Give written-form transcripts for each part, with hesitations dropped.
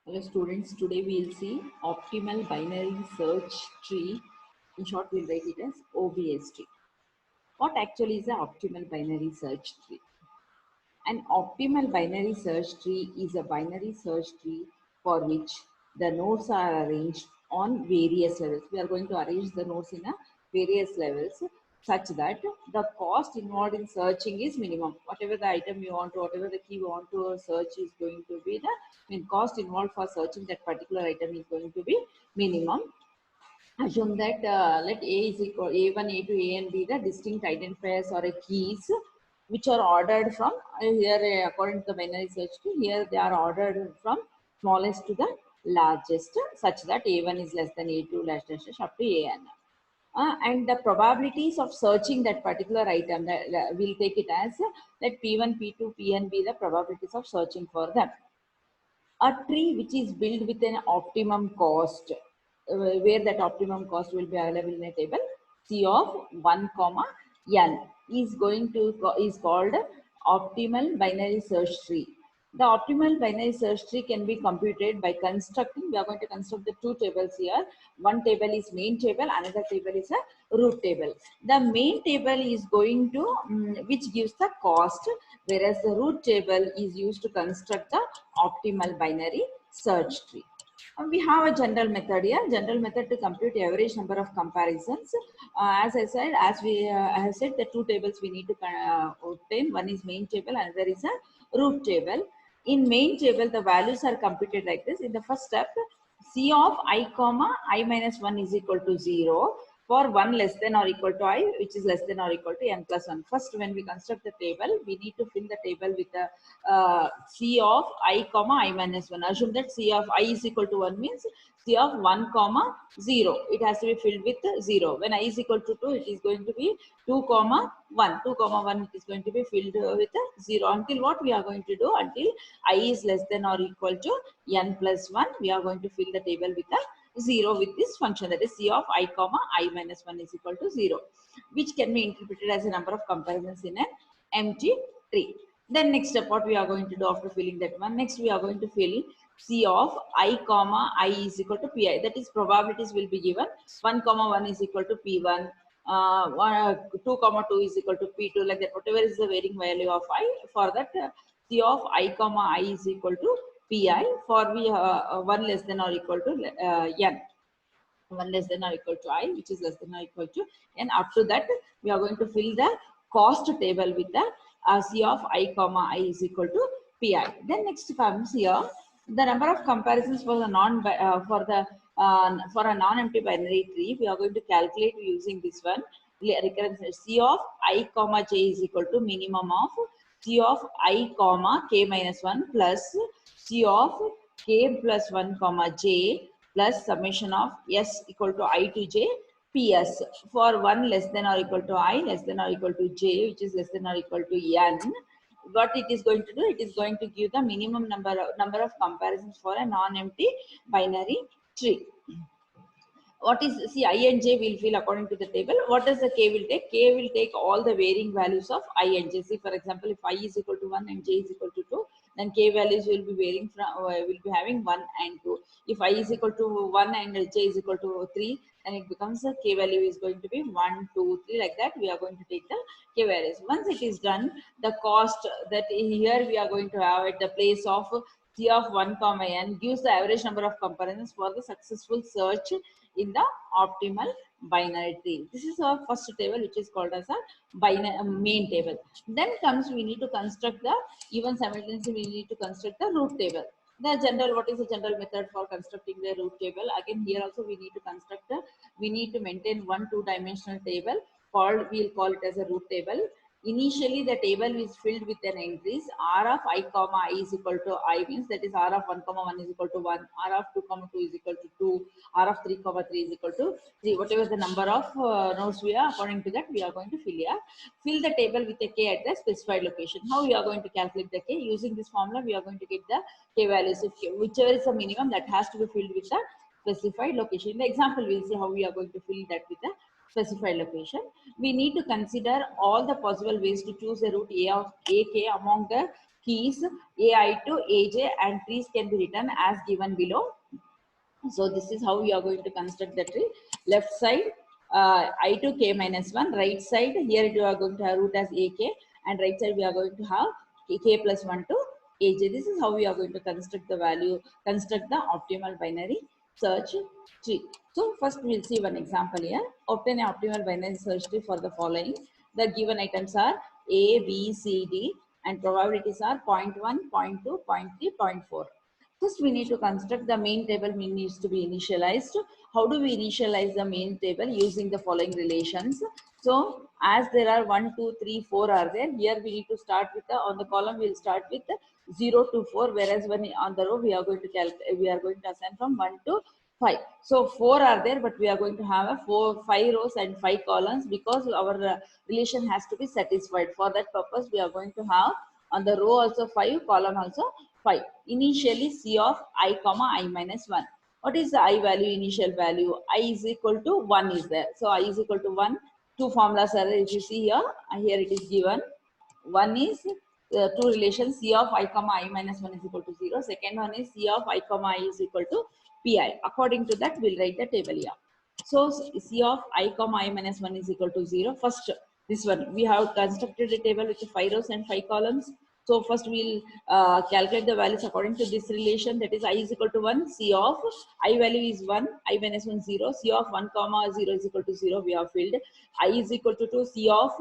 Hello students, today we will see optimal binary search tree. In short, we'll write it as OBST. What actually is an optimal binary search tree? An optimal binary search tree is a binary search tree for which the nodes are arranged on various levels. We are going to arrange the nodes in a various levels such that the cost involved in searching is minimum. Whatever the item you want to, whatever the key you want to search is going to be the cost involved for searching that particular item is going to be minimum. Assume that let A is equal A1, A2, A and B the distinct identifiers or keys which are ordered from here according to the binary search tree. Here they are ordered from smallest to the largest such that A1 is less than A2 dash dash dash up to AN. And the probabilities of searching that particular item that we'll take it as let P1, P2, P and B the probabilities of searching for them. A tree which is built with an optimum cost, where that optimum cost will be available in a table, C of 1 comma n is going to is called optimal binary search tree. The optimal binary search tree can be computed by constructing. We are going to construct the two tables here. One table is main table, another table is a root table. The main table is going to which gives the cost, whereas the root table is used to construct the optimal binary search tree. We have a general method here. General method to compute average number of comparisons. As I said, I have said the two tables we need to obtain. One is main table, another is a root table. In main table, the values are computed like this. In the first step, C of I comma I minus 1 is equal to 0 for 1 less than or equal to I, which is less than or equal to n plus 1. First, when we construct the table, we need to fill the table with the C of I comma I minus 1. Assume that C of I is equal to 1 means C of 1 comma 0. It has to be filled with 0. When I is equal to 2, it is going to be 2 comma 1. 2 comma 1 it is going to be filled with 0. Until what we are going to do? Until I is less than or equal to n plus 1, we are going to fill the table with a 0 with this function, that is C of I comma I minus 1 is equal to 0, which can be interpreted as a number of comparisons in an empty tree. Then next step, what we are going to do after filling that one? Next, we are going to fill C of I comma I is equal to Pi. That is, probabilities will be given. 1 comma 1 is equal to P1. 2 comma 2 is equal to P2, like that. Whatever is the varying value of I, for that C of I comma I is equal to Pi for we 1 less than or equal to n. 1 less than or equal to I, which is less than or equal to n. Up to that, we are going to fill the cost table with the C of I comma I is equal to Pi. Then next comes here the number of comparisons for the for a non-empty binary tree. We are going to calculate using this one. Recurrence C of I comma j is equal to minimum of C of I comma k minus 1 plus C of k plus 1 comma j plus summation of s equal to I to j ps for 1 less than or equal to I, less than or equal to j, which is less than or equal to n. What it is going to do? It is going to give the minimum number of comparisons for a non-empty binary tree. What is, see, I and j will fill according to the table. What does the k will take? K will take all the varying values of I and j. See, for example, if I is equal to 1 and j is equal to 2, then k values will be varying from will be having 1 and 2. If I is equal to 1 and j is equal to 3, then it becomes a k value is going to be 1, 2, 3, like that. We are going to take the k values. Once it is done, the cost that here we are going to have at the place of C of 1 comma n gives the average number of comparisons for the successful search in the optimal binary tree. This is our first table, which is called as a binary main table. Then comes, we need to construct the, even simultaneously we need to construct the root table. The general, what is the general method for constructing the root table? Again, here also we need to construct the, we need to maintain one two-dimensional table called, we'll call it as a root table. Initially, the table is filled with an entries r of I comma I is equal to I, means that is r of 1 comma 1 is equal to 1, r of 2 comma 2 is equal to 2, r of 3 comma 3 is equal to 3. Whatever the number of nodes we are, according to that we are going to fill here. Fill the table with a k at the specified location. How we are going to calculate the k? Using this formula, we are going to get the k values. If whichever is the minimum, that has to be filled with the specified location. In the example, we'll see how we are going to fill that with the specified location. We need to consider all the possible ways to choose a route a of ak among the keys AI to AJ and trees can be written as given below. So this is how we are going to construct the tree. Left side I to k minus 1. Right side here you are going to have root as ak, and right side we are going to have k plus 1 to aj. This is how we are going to construct the value, construct the optimal binary search tree. So first we'll see one example here. Obtain an optimal binary search tree for the following. The given items are A, B, C, D, and probabilities are 0 0.1, 0 0.2, 0 0.3, 0 0.4. First, we need to construct the main table needs to be initialized. How do we initialize the main table? Using the following relations. So, as there are 1, 2, 3, 4 are there, here we need to start with the, on the column we'll start with 0 to 4, whereas when on the row we are going to assign from 1 to 5. So 4 are there, but we are going to have a 5 rows and 5 columns because our relation has to be satisfied. For that purpose, we are going to have on the row also 5, column also 5. Initially C of I comma I minus 1. What is the I value, initial value? I is equal to 1 is there. So I is equal to 1. Two formulas are there. If you see here, here it is given. One is two relations C of I comma I minus 1 is equal to 0. Second one is C of I comma I is equal to Pi. According to that, we'll write the table here. So C of I comma I minus 1 is equal to 0. First, this one, we have constructed a table with 5 rows and 5 columns. So first we'll calculate the values according to this relation, that is I is equal to 1, C of I value is 1, I minus 1 0, C of 1 comma 0 is equal to 0, we have filled. I is equal to 2, C of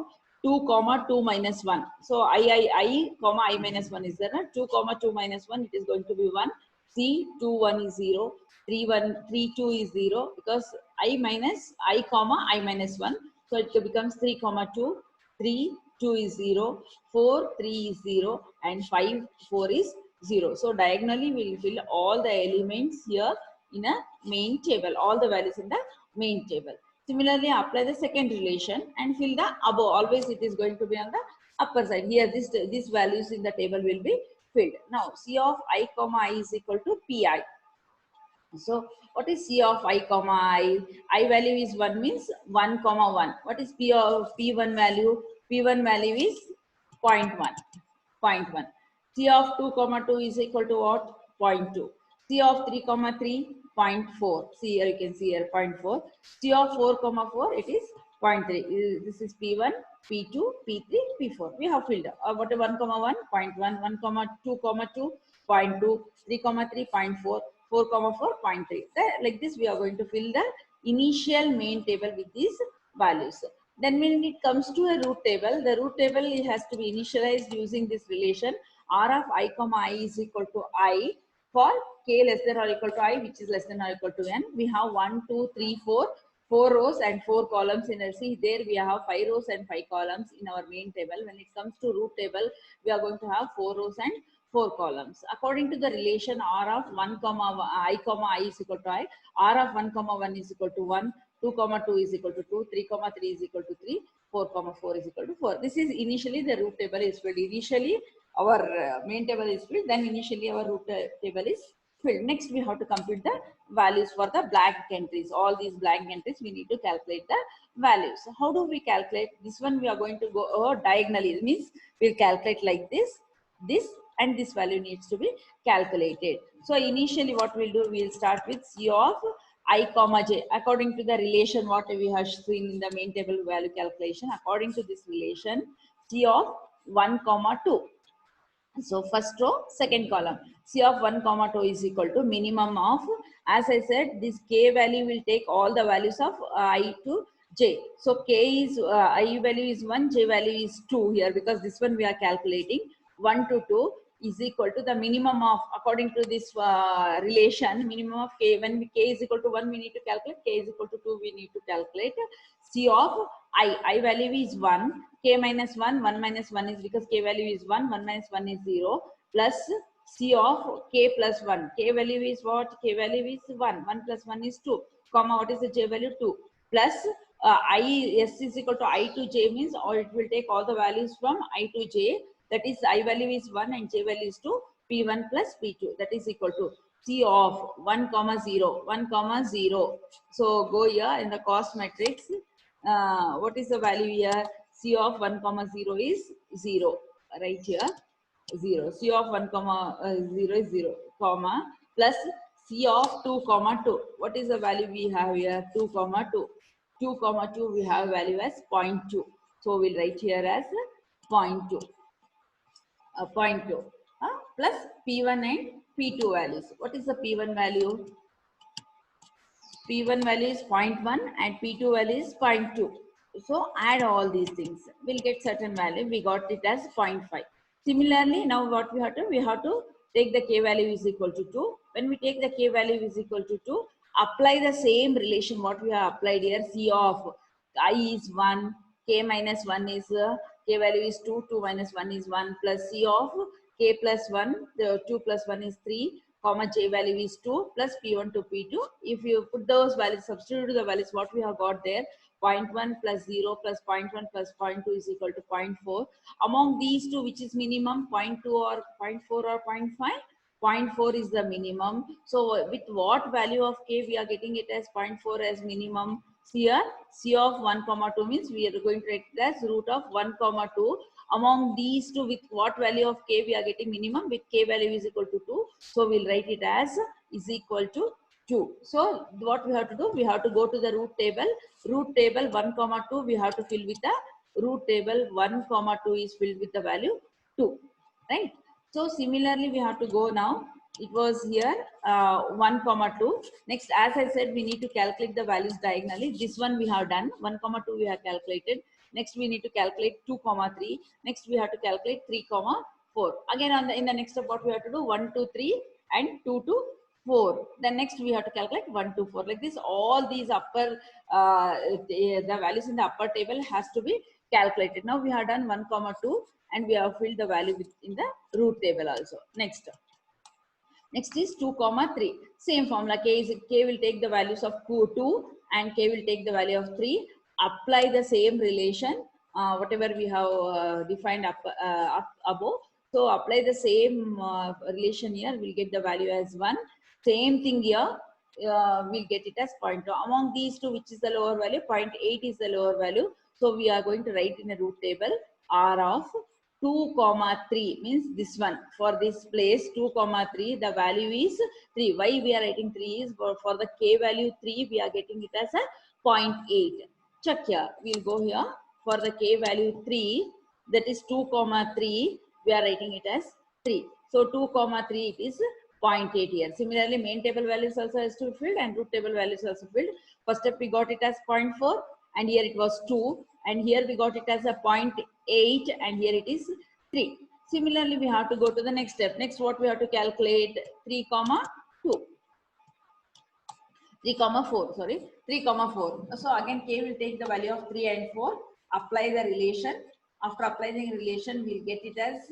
2 comma 2 minus 1. So I comma I minus 1 is there. 2 comma 2 minus 1, it is going to be 1. C 2 1 is 0. 3 1 3 2 is 0 because I minus I comma I minus 1. So it becomes 3 comma 2. 3 2 is 0. 4 3 is 0 and 5 4 is 0. So diagonally we will fill all the elements here in a main table, all the values in the main table. Similarly, apply the second relation and fill the above. Always it is going to be on the upper side. Here, these values in the table will be filled. Now, C of I comma I is equal to Pi. So, what is C of I comma I? I value is 1 means 1 comma 1. What is P of P1 value? P1 value is 0 0.1. 0.1. C of 2 comma 2 is equal to what? 0.2. C of 3 comma 3, 0.4. See here, you can see here 0.4. C of 4 comma 4, it is 0.3. This is P1, P2, P3, P4. We have filled. What is 1 comma 1? 0.1. 1 comma 2 comma 2, 0.2. 3 comma 3, 0.4. 4 comma 4, 0.3. Like this, we are going to fill the initial main table with these values. Then when it comes to a root table, the root table has to be initialized using this relation R of I comma I is equal to I for k less than or equal to I, which is less than or equal to n. We have 1, 2, 3, 4, 4 rows and 4 columns in our C. There we have 5 rows and 5 columns in our main table. When it comes to root table, we are going to have 4 rows and 4 columns. According to the relation R of 1 comma I is equal to I, R of 1 comma 1 is equal to 1, 2 comma 2 is equal to 2, 3 comma 3 is equal to 3, 4 comma 4 is equal to 4. This is initially the root table is filled. Initially our main table is filled, then initially our root table is filled. Next we have to compute the values for the blank entries. All these blank entries we need to calculate the values. How do we calculate? This one we are going to go diagonally. It means we'll calculate like this and this value needs to be calculated. So initially what we'll do, we'll start with C of I comma j according to the relation what we have seen in the main table value calculation. According to this relation, C of 1 comma 2. So first row, second column, C of 1 comma 2 is equal to minimum of, as I said, this k value will take all the values of I to j. So k is, I value is 1, j value is 2 here, because this one we are calculating 1 to 2 is equal to the minimum of, according to this relation, minimum of k. When k is equal to 1, we need to calculate, k is equal to 2, we need to calculate. C of I value is 1, k minus 1, 1 minus 1 is because k value is 1, 1 minus 1 is 0, plus C of k plus 1. K value is what? K value is 1, 1 plus 1 is 2, comma, what is the j value? 2, plus S is equal to I to j means, or it will take all the values from I to j, that is I value is 1 and j value is 2, P1 plus P2, that is equal to C of 1 comma 0, 1 comma 0. So go here in the cost matrix. What is the value here? C of 1 comma 0 is 0 right here. 0. C of 1 comma 0 is 0 comma plus C of 2 comma 2. What is the value we have here? 2 comma 2. 2 comma 2 we have value as 0.2. So we'll write here as 0.2. 0.2 plus P1 and P2 values. What is the P1 value? P1 value is 0.1 and P2 value is 0.2. So add all these things. We'll get certain value. We got it as 0.5. Similarly, now what we have to? We have to take the K value is equal to 2. When we take the K value is equal to 2, apply the same relation what we have applied here. C of I is 1, K minus 1 is, K value is 2, 2 minus 1 is 1 plus C of K plus 1, the 2 plus 1 is 3 comma j value is 2 plus p1 to p2. If you put those values, substitute the values what we have got there, 0.1 plus 0 plus 0.1 plus 0.2 is equal to 0.4. Among these two, which is minimum, 0.2 or 0.4 or 0.5? 0.4 is the minimum. So with what value of k we are getting it as 0.4 as minimum? Here C of 1 comma 2 means we are going to take it as root of 1 comma 2. Among these two, with what value of k we are getting minimum? With k value is equal to 2. So we'll write it as is equal to 2. So what we have to do? We have to go to the root table. Root table 1 comma 2 we have to fill with the root table 1 comma 2 is filled with the value 2. Right? So similarly we have to go now. It was here 1 comma 2. Next, as I said, we need to calculate the values diagonally. This one we have done. 1 comma 2 we have calculated. Next we need to calculate 2 comma 3. Next we have to calculate 3 comma 4. Again in the next step what we have to do? 1 to 3 and 2 to 4. Then next we have to calculate 1 to 4. Like this, all these upper the values in the upper table has to be calculated. Now we have done 1 comma 2 and we have filled the value in the root table also. Next is 2 comma 3. Same formula. K will take the values of 2 and K will take the value of 3. Apply the same relation whatever we have defined up above. So apply the same relation here. We'll get the value as 1. Same thing here. We'll get it as 0.2. Among these two, which is the lower value? 0.8 is the lower value. So we are going to write in a root table R of 2 comma 3 means this one. For this place 2 comma 3 the value is 3. Why we are writing 3 is for the k value 3 we are getting it as a 0.8. Check here. We'll go here. For the k value 3 that is 2 comma 3 we are writing it as 3. So 2 comma 3 it is 0.8 here. Similarly main table values also has to be filled and root table values also filled. First step we got it as 0.4 and here it was 2 and here we got it as a 0.8 and here it is 3. Similarly we have to go to the next step. Next what we have to calculate? 3 comma 2. 3 comma 4, sorry, 3 comma 4. So again k will take the value of 3 and 4, apply the relation. After applying the relation we'll get it as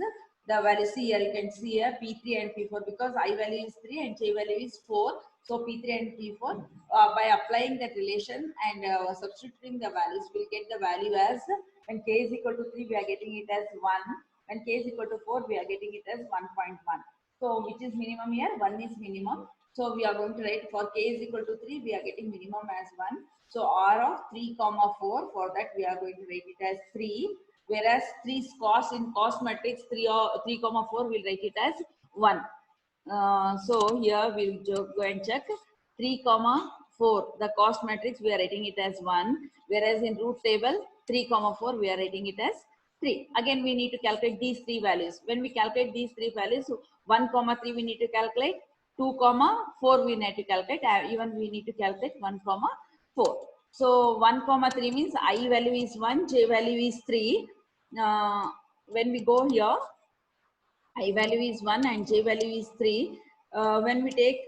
the value. See here, you can see here p3 and p4 because I value is 3 and j value is 4. So p3 and p4 by applying that relation and substituting the values we'll get the value as, when k is equal to 3 we are getting it as 1, when k is equal to 4 we are getting it as 1.1. So which is minimum here? 1 is minimum. So we are going to write for k is equal to 3 we are getting minimum as 1. So R of 3 comma 4, for that we are going to write it as 3. Whereas 3 cost in cost matrix 3 comma 4 we'll write it as 1. So here we'll go and check 3 comma 4 the cost matrix we are writing it as 1, whereas in root table 3 comma 4 we are writing it as 3. Again we need to calculate these three values. When we calculate these three values, 1 comma 3 we need to calculate, 2 comma 4 we need to calculate, even we need to calculate 1 comma 4. So 1 comma 3 means I value is 1, j value is 3. When we go here, I value is 1 and j value is 3. When we take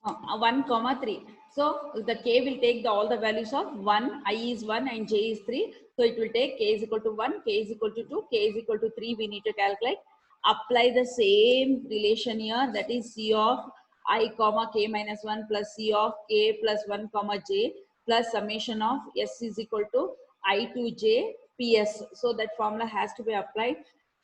1 comma 3. So the k will take all the values of 1, I is 1 and j is 3. So it will take k is equal to 1, k is equal to 2, k is equal to 3 we need to calculate. Apply the same relation here, that is c of I comma k minus 1 plus c of k plus 1 comma j plus summation of s is equal to I to j ps. So that formula has to be applied.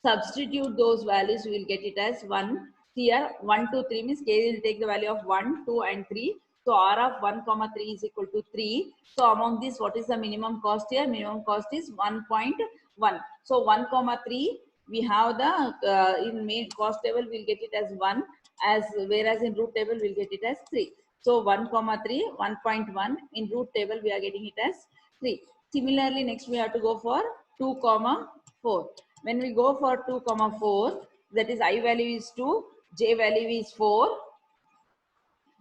Substitute those values, we will get it as 1. Here 1, 2, 3 means k will take the value of 1, 2 and 3. So R of 1 comma 3 is equal to 3. So among this, what is the minimum cost here? Minimum cost is 1.1. So 1 comma 3, we have the in main cost table we'll get it as 1, as whereas in root table we'll get it as 3. So 1 comma 3, 1.1, in root table we are getting it as 3. Similarly, next we have to go for 2 comma 4. When we go for 2 comma 4, that is I value is 2, j value is 4.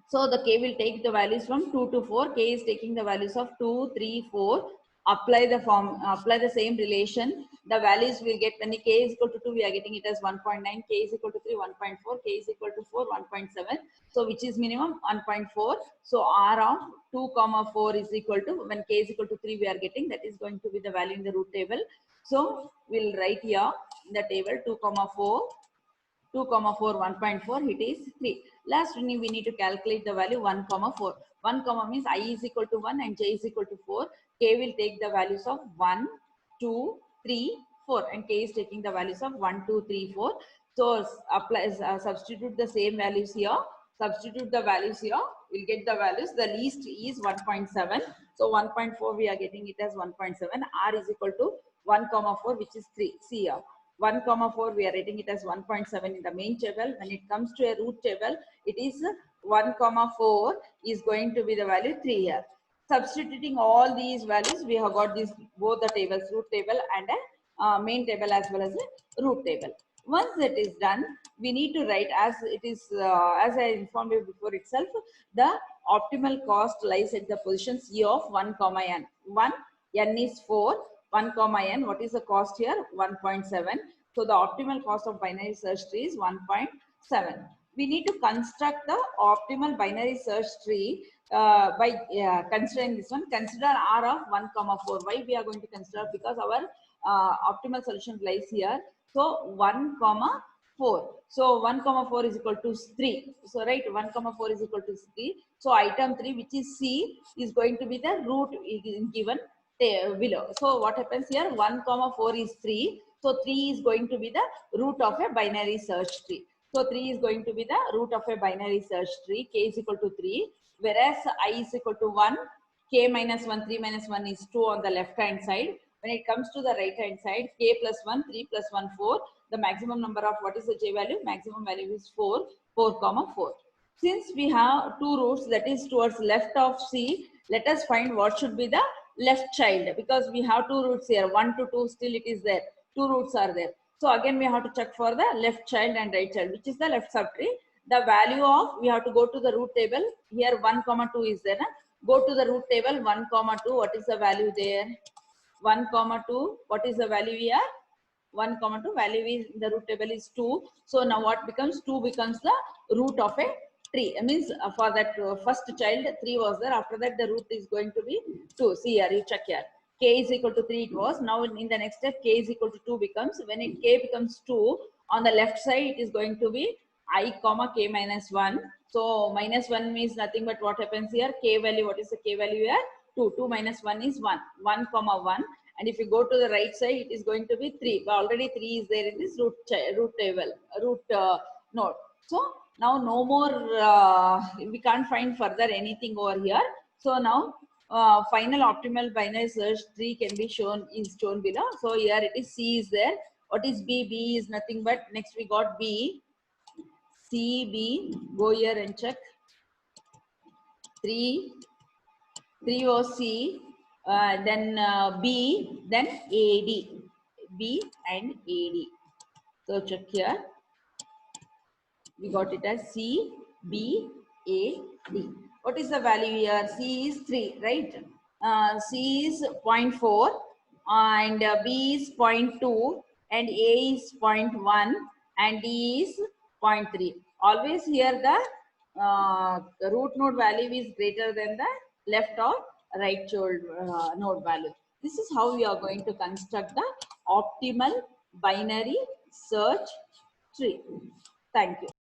So the k will take the values from 2 to 4. K is taking the values of 2, 3, 4. Apply the same relation. The values will get, when k is equal to 2, we are getting it as 1.9. K is equal to 3, 1.4. K is equal to 4, 1.7. So which is minimum? 1.4. So R of 2 comma 4 is equal to, when k is equal to 3, we are getting, that is going to be the value in the root table. So we'll write here in the table 2 comma 4. 2 comma 4, 1.4, it is 3. Last we need to calculate the value 1 comma 4. 1 comma means I is equal to 1 and j is equal to 4. K will take the values of 1, 2, 3, 4, and k is taking the values of 1, 2, 3, 4. So apply, substitute the same values here. Substitute the values here. We'll get the values. The least is 1.7. So 1.4 we are getting it as 1.7. R is equal to 1 comma 4, which is 3. See here. 1 comma 4 we are writing it as 1.7 in the main table. When it comes to a root table, it is 1 comma 4 is going to be the value 3 here. Substituting all these values, we have got these both the tables, root table and a main table as well as a root table. Once that is done, we need to write, as it is as I informed you before itself, the optimal cost lies at the position C of 1 comma n. 1 n is 4, 1 comma n, what is the cost here? 1.7. So the optimal cost of binary search tree is 1.7. We need to construct the optimal binary search tree by considering this one. Consider R of 1 comma 4. Why we are going to consider? Because our optimal solution lies here. So 1 comma 4. So 1 comma 4 is equal to 3. So right, 1 comma 4 is equal to 3. So item 3, which is C, is going to be the root given below. So what happens here? 1 comma 4 is 3. So 3 is going to be the root of a binary search tree. So 3 is going to be the root of a binary search tree. K is equal to 3. Whereas I is equal to 1. K minus 1, 3 minus 1 is 2 on the left hand side. When it comes to the right hand side, K plus 1, 3 plus 1, 4. The maximum number of, what is the J value? Maximum value is 4, 4 comma 4. Since we have two roots, that is towards left of C, let us find what should be the left child, because we have two roots here, 1 to 2, still it is there, two roots are there. So again we have to check for the left child and right child, which is the left subtree. The value of, we have to go to the root table. Here 1 comma 2 is there. Go to the root table, 1 comma 2, what is the value there? 1 comma 2, what is the value here? 1 comma 2, value is in the root table is 2. So now what becomes? 2 becomes the root of a tree. It means for that first child 3 was there. After that the root is going to be 2. See here, you check here. K is equal to 3 it was. Now in the next step K is equal to 2 becomes, when it K becomes 2, on the left side it is going to be I comma K minus 1. So minus 1 means nothing but what happens here? K value, what is the K value here? 2. 2 minus 1 is 1. 1 comma 1. And if you go to the right side, it is going to be 3. But already 3 is there in this root table, root node. So now no more, we can't find further anything over here. So now final optimal binary search tree can be shown, is shown below. So here it is, C is there. What is B? B is nothing but, next we got B, C, B. Go here and check. 3 was C, then B, then AD, B and AD. So check here, we got it as C, B, A, D. What is the value here? C is 3, right? C is 0.4 and B is 0.2 and A is 0.1 and D is 0.3. Always here the root node value is greater than the left or right node value. This is how we are going to construct the optimal binary search tree. Thank you.